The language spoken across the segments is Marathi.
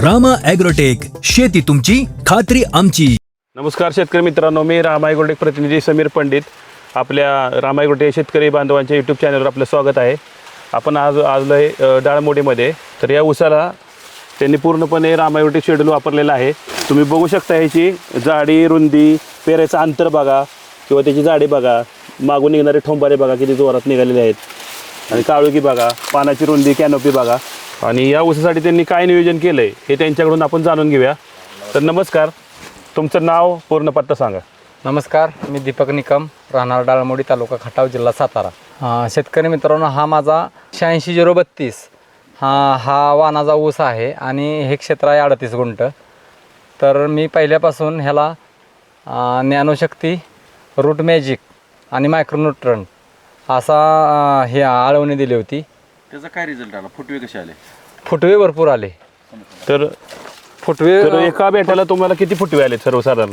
रामा ॲग्रोटेक, शेती तुमची खात्री आमची. नमस्कार शेतकरी मित्रांनो, मी रामा ॲग्रोटेक प्रतिनिधी समीर पंडित. आपल्या रामा ॲग्रोटेक शेतकरी बांधवांच्या यूट्यूब चॅनलवर आपलं स्वागत आहे. आपण आज आलो आहे डाळमोडीमध्ये. तर या ऊसाला त्यांनी पूर्णपणे रामा ॲग्रोटेक शेड्यूल वापरलेलं आहे. तुम्ही बघू शकता ह्याची जाडी, रुंदी, पेराचं अंतर बघा किंवा त्याची जाडी बघा, मागून निघणारे ठोंबारे बघा किती जोरात निघालेले आहेत, आणि काळुकी बघा, पानाची रुंदी, कॅनोपी बघा. आणि या ऊसासाठी त्यांनी काय नियोजन केलं आहे हे त्यांच्याकडून आपण जाणून घेऊया. तर नमस्कार, तुमचं नाव, पूर्ण पत्ता सांगा. नमस्कार, मी दीपक निकम, राहणार डाळमोडी, तालुका खटाव, जिल्हा सातारा. शेतकरी मित्रांनो, हा माझा 86-032 हा वाणाचा ऊस आहे आणि हे क्षेत्र आहे 38 गुंठ. तर मी पहिल्यापासून ह्याला ज्ञानशक्ती, रूट मॅजिक आणि मायक्रोन्यूट्रन असा हे आळवणी दिली होती. त्याचा काय रिझल्ट आला? फुटवे कसे आले? फुटवे भरपूर आले. तर फुटवे एका बेटाला तुम्हाला किती फुटवे आले सर्वसाधारण?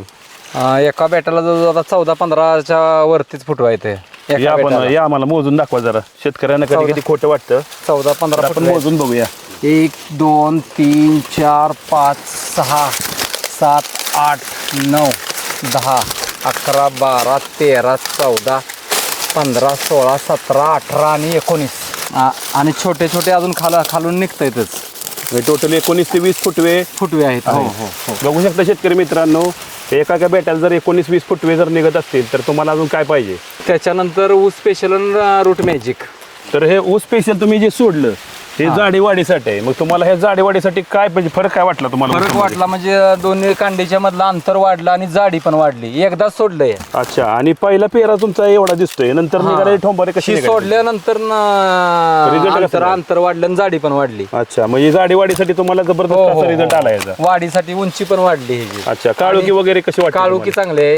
एका बेटाला जवळजवळ आता 14-15च्या वरतीच फुटवा येते. या आम्हाला मोजून दाखवा जरा. शेतकऱ्यांना कधी कधी खोटं वाटतं. 14-15 आपण मोजून बघूया. 1 2 3 4 5 6 7 8 9 10 11 12 13 14 15 16 17 18 आणि 19 आणि छोटे छोटे अजून खालून निघतायतच. टोटल 19 ते 20 फुटवे फुटवे आहेत. हो हो हो. बघू शकता शेतकरी मित्रांनो, एका बेटाला जर 19-20 फुटवे जर निघत असतील तर तुम्हाला अजून काय पाहिजे? त्याच्यानंतर ऊस स्पेशल रूट मॅजिक. तर हे ऊस स्पेशल तुम्ही जे सोडलं हे जाडीवाढीसाठी आहे. मग तुम्हाला हे जाडीवाढीसाठी काय म्हणजे फरक काय वाटला तुम्हाला? फरक वाटला म्हणजे दोन्ही कांडीच्या मधलं अंतर वाढलं आणि जाडी पण वाढली. एकदाच सोडलंय. अच्छा. आणि पहिला पेरा तुमचा एवढा दिसतोय, नंतर निघाले ठोंबारे कशी निघाले? सोडल्यानंतर अंतर वाढलं आणि जाडी पण वाढली. अच्छा, म्हणजे जाडीवाढीसाठी तुम्हाला जबरदस्त असा रिझल्ट आला याचा. वाढीसाठी उंची पण वाढली ह्याची. अच्छा. काळुकी वगैरे कशी वाटली? काळुकी चांगले,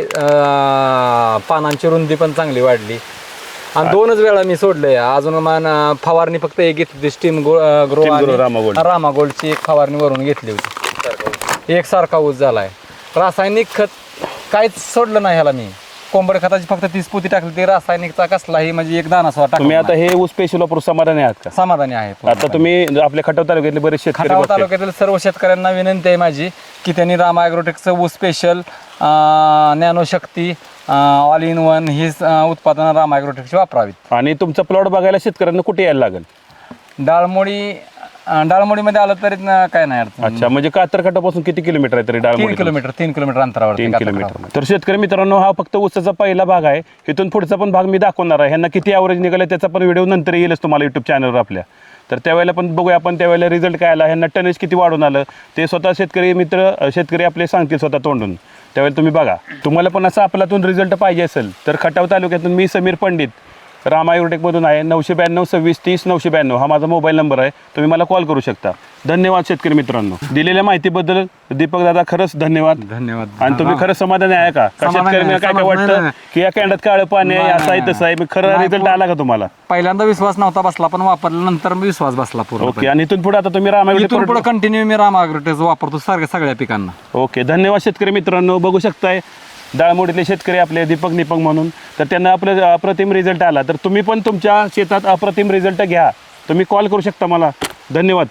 पानांची रुंदी पण चांगली वाढली. आणि 2च वेळा मी सोडलंय. अजून फवारणी फक्त एक घेतली, स्टीम ग्रो रामा गोल्डची एक फवारणी वरून घेतली होती. एकसारखा ऊस झालाय. रासायनिक खत काहीच सोडलं नाही ह्याला मी. कोंबड खताची फक्त 30 पोती टाकली. ते रासायनिकचा कसलाही म्हणजे एक दाना सुद्धा तुम्ही आता हे ऊस स्पेशल वापरून समाधानी आहात का? समाधानी आहे. आता तुम्ही आपल्या खटाव तालुक्यातले बरेच शेतकरी खटाव तालुक्यातील सर्व शेतकऱ्यांना विनंती आहे माझी की त्यांनी रामा ॲग्रोटेकचं ऊस स्पेशल, ज्ञानशक्ती, ऑल इन वन ही उत्पादनं रामा ॲग्रोटेकची वापरावीत. आणि तुमचा प्लॉट बघायला शेतकऱ्यांना कुठे यायला लागेल? डाळमोडीमध्ये आलं तरी काय नाही अडचण. अच्छा, म्हणजे कातर खटापासून किती किलोमीटर आहे तरी डाळमोडी? 3 किलोमीटर अंतरावर. 3 किलोमीटर. तर शेतकरी मित्रांनो, हा फक्त ऊसाचा पहिला भाग आहे. इथून पुढचा पण भाग मी दाखवणार आहे. ह्यांना किती ॲव्हरेज निघाले त्याचा पण व्हिडिओ नंतर येईलच तुम्हाला युट्यूब चॅनलवर आपल्या. तर त्यावेळेला पण बघूया आपण त्यावेळेला रिझल्ट काय आला, ह्यांना टनेज किती वाढून आलं ते स्वतः शेतकरी आपले सांगतील स्वतः तोंडून. त्यावेळेला तुम्ही बघा. तुम्हाला पण असा आपल्यातून रिझल्ट पाहिजे असेल तर खटाव तालुक्यातून मी समीर पंडित, रामा ॲग्रोटेकमधून आहे. 992 26 30 992 हा माझा मोबाईल नंबर आहे. तुम्ही मला कॉल करू शकता. धन्यवाद शेतकरी मित्रांनो. दिलेल्या माहितीबद्दल दीपक दादा खरंच धन्यवाद. आणि तुम्ही खरंच समाधानी आहे का? शेतकऱ्यांना काय काय वाटतं की या कॅन्डात काळं पाणी आहे, असं आहे तसं आहे, मग खरं रिझल्ट आला का तुम्हाला? पहिल्यांदा विश्वास नव्हता बसला, पण वापरल्यानंतर विश्वास बसला पूर्ण. ओके. आणि इथून पुढे आता तुम्ही रामा ॲग्रोटेक पुढे कंटिन्यू मी रामा ॲग्रोटेक वापरतो सगळ्या पिकांना. ओके. धन्यवाद शेतकरी मित्रांनो. बघू शकताय डाळमोडीतले शेतकरी आपले दीपक निपक म्हणून, तर त्यांना आपलं अप्रतिम रिझल्ट आला. तर तुम्ही पण तुमच्या शेतात अप्रतिम रिझल्ट घ्या. तुम्ही कॉल करू शकता मला. धन्यवाद.